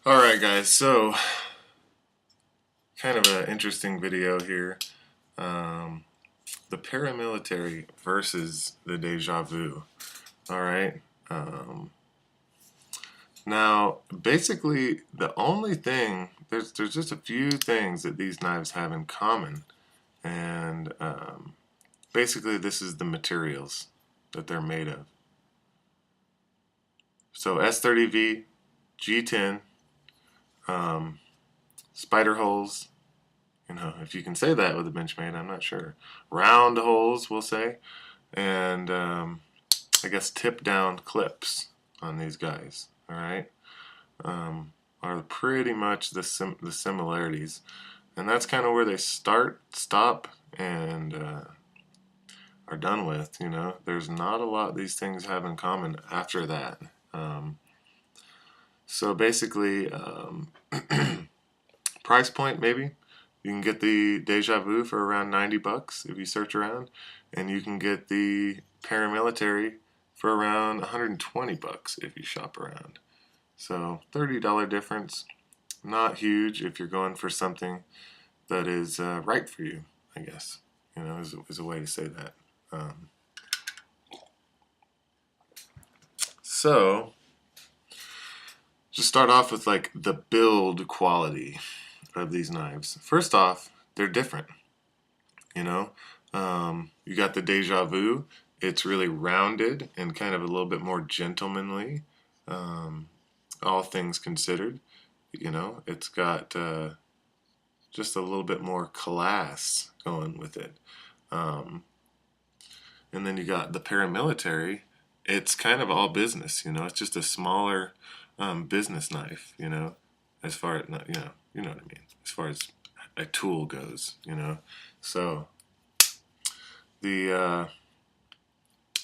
Alright guys, so kind of an interesting video here. Um, the paramilitary versus the Deja Vu. Alright. Um, Now, basically, the only thing, there's just a few things that these knives have in common. And basically, this is the materials that they're made of. So S30V, G10, spider holes. If you can say that with a Benchmade, I'm not sure. Round holes, we'll say. And I guess tip down clips on these guys. All right, are pretty much the similarities, and that's kind of where they start, stop, and are done with. There's not a lot these things have in common after that. So basically, price point maybe. You can get the Deja Vu for around 90 bucks if you search around, and you can get the paramilitary for around 120 bucks if you shop around. So $30 difference, not huge if you're going for something that is right for you, I guess. Is a way to say that. So just start off with like the build quality of these knives. First off, they're different. You got the Deja Vu. It's really rounded and kind of a little bit more gentlemanly, all things considered. It's got just a little bit more class going with it. And then you got the paramilitary. It's kind of all business. It's just a smaller business knife. As far as you know what I mean. As far as a tool goes. So the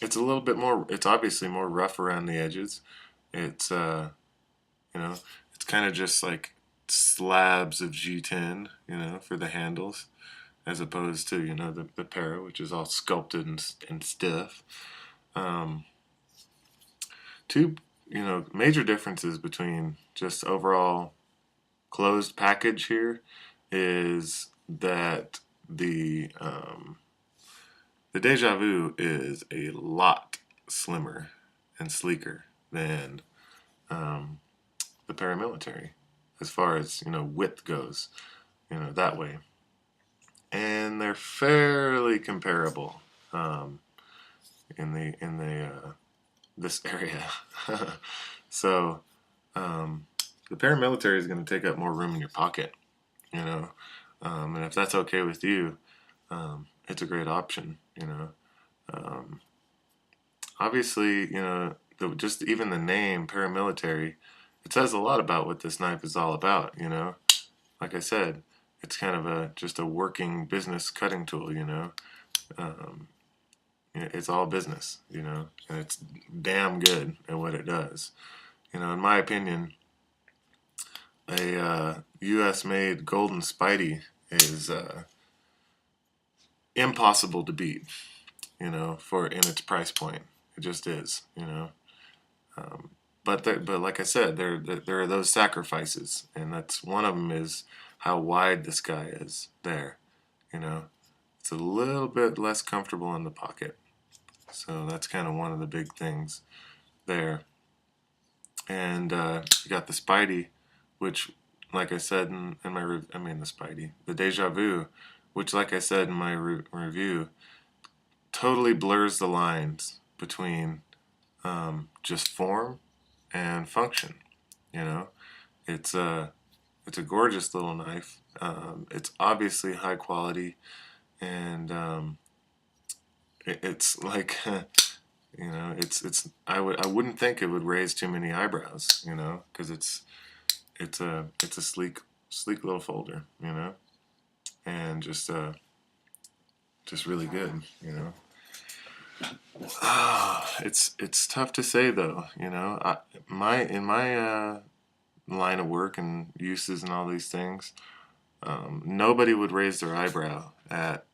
it's a little bit more. It's obviously more rough around the edges. It's it's kind of just like slabs of G10, for the handles, as opposed to the para, which is all sculpted and stiff. Two major differences between just overall closed package here is that the Deja Vu is a lot slimmer and sleeker than the paramilitary, as far as width goes, that way, and they're fairly comparable in the this area. So the paramilitary is going to take up more room in your pocket, and if that's okay with you, it's a great option. Obviously, just even the name paramilitary, it says a lot about what this knife is all about. Like I said, it's kind of just a working business cutting tool. It's all business. And it's damn good at what it does. In my opinion, a U.S. made golden Spidey is impossible to beat. For in its price point, it just is. But like I said, there are those sacrifices, and that's one of them is how wide this guy is. There, it's a little bit less comfortable in the pocket, so that's kind of one of the big things there. And you got the Spidey, which, like I said in my the Deja Vu, which, like I said in my review, totally blurs the lines between just form and function. It's a gorgeous little knife. It's obviously high quality, and it's like I wouldn't think it would raise too many eyebrows, because it's a sleek little folder, and just really good. It's tough to say though. In my line of work and uses and all these things, nobody would raise their eyebrow at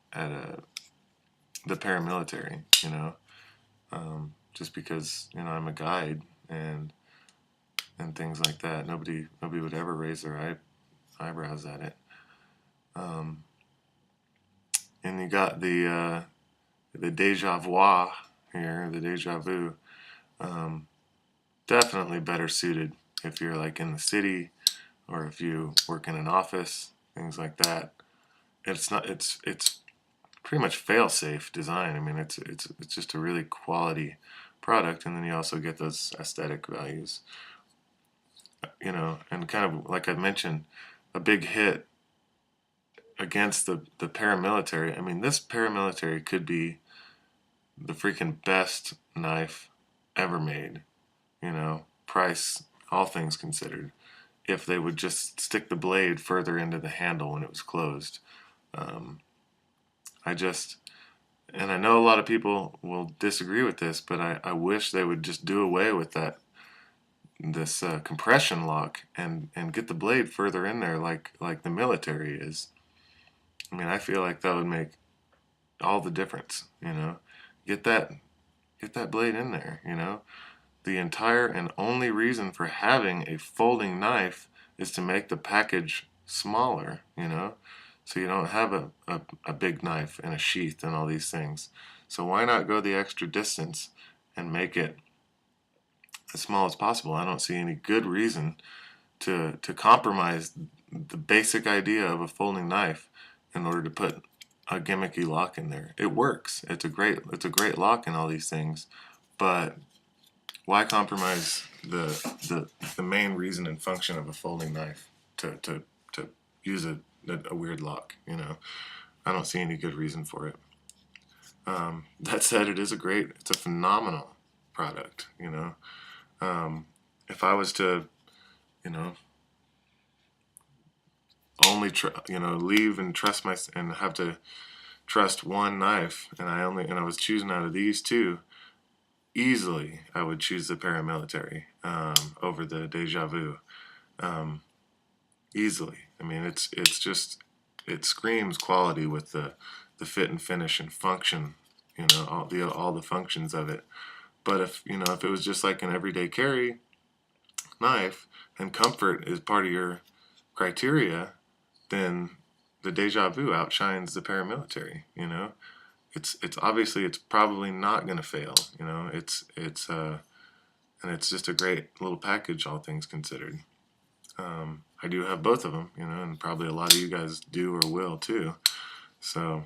the paramilitary. Just because I'm a guide, and and things like that. Nobody would ever raise their eyebrows at it. Um, and you got the Deja Vu here, the Deja Vu. Um, Definitely better suited if you're like in the city or if you work in an office, things like that. It's pretty much fail-safe design. I mean, it's just a really quality product, and then you also get those aesthetic values, and kind of like I mentioned, a big hit against the paramilitary. I mean, this paramilitary could be the freaking best knife ever made, price, all things considered, if they would just stick the blade further into the handle when it was closed. Um, I just, and I know a lot of people will disagree with this, but I wish they would just do away with this compression lock and get the blade further in there like the military is. I mean, I feel like that would make all the difference, Get that blade in there, The entire and only reason for having a folding knife is to make the package smaller, So you don't have a big knife and a sheath and all these things. So why not go the extra distance and make it as small as possible? I don't see any good reason to compromise the basic idea of a folding knife in order to put a gimmicky lock in there. It works. It's a great lock and all these things, but why compromise the main reason and function of a folding knife to use a weird lock? I don't see any good reason for it. That said, it's a phenomenal product. If I was to, you know, only leave and and have to trust one knife, and I was choosing out of these two, easily I would choose the paramilitary over the Deja Vu. Easily. I mean, it screams quality with the fit and finish and function, all the functions of it. But if it was just like an everyday carry knife and comfort is part of your criteria, then the Deja Vu outshines the paramilitary. It's obviously it's probably not going to fail. And it's just a great little package, all things considered. I do have both of them, and probably a lot of you guys do or will too. So,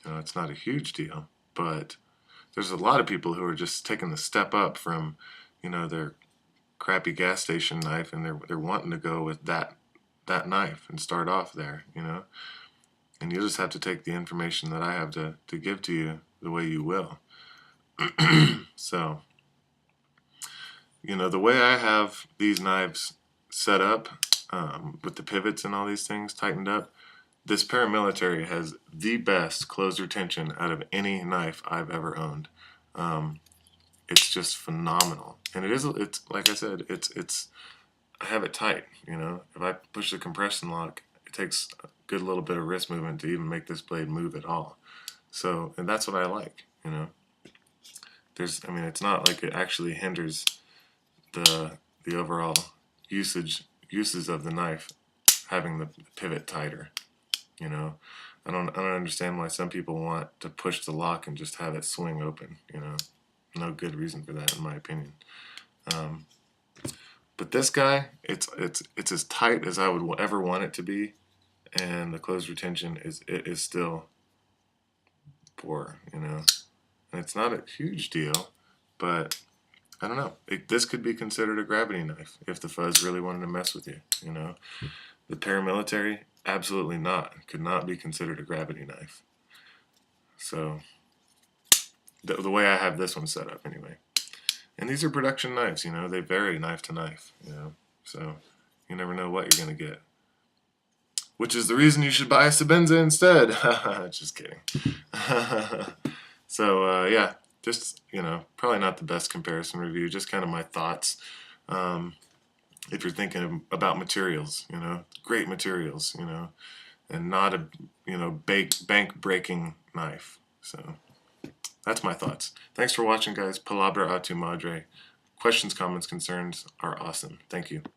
it's not a huge deal, but there's a lot of people who are just taking the step up from, their crappy gas station knife, and they're wanting to go with that knife and start off there, And you just have to take the information that I have to give to you the way you will. So, the way I have these knives set up, with the pivots and all these things tightened up, this paramilitary has the best closed retention out of any knife I've ever owned. It's just phenomenal, and it's like I said, I have it tight. If I push the compression lock, it takes a good little bit of wrist movement to even make this blade move at all. So, and that's what I like. It's not like it actually hinders the overall uses of the knife having the pivot tighter. I don't understand why some people want to push the lock and just have it swing open. No good reason for that in my opinion. But this guy, it's as tight as I would ever want it to be, and the closed retention is still poor. And it's not a huge deal, but I don't know. This could be considered a gravity knife if the fuzz really wanted to mess with you. The paramilitary, absolutely not. Could not be considered a gravity knife. So, the way I have this one set up anyway. And these are production knives, they vary knife to knife, So, you never know what you're going to get. Which is the reason you should buy a Sebenza instead. Just kidding. So, yeah, just, probably not the best comparison review, just kind of my thoughts. If you're thinking about materials, great materials, and not a, bank breaking knife. So that's my thoughts. Thanks for watching, guys. Palabra a tu madre. questions, comments, concerns are awesome. Thank you.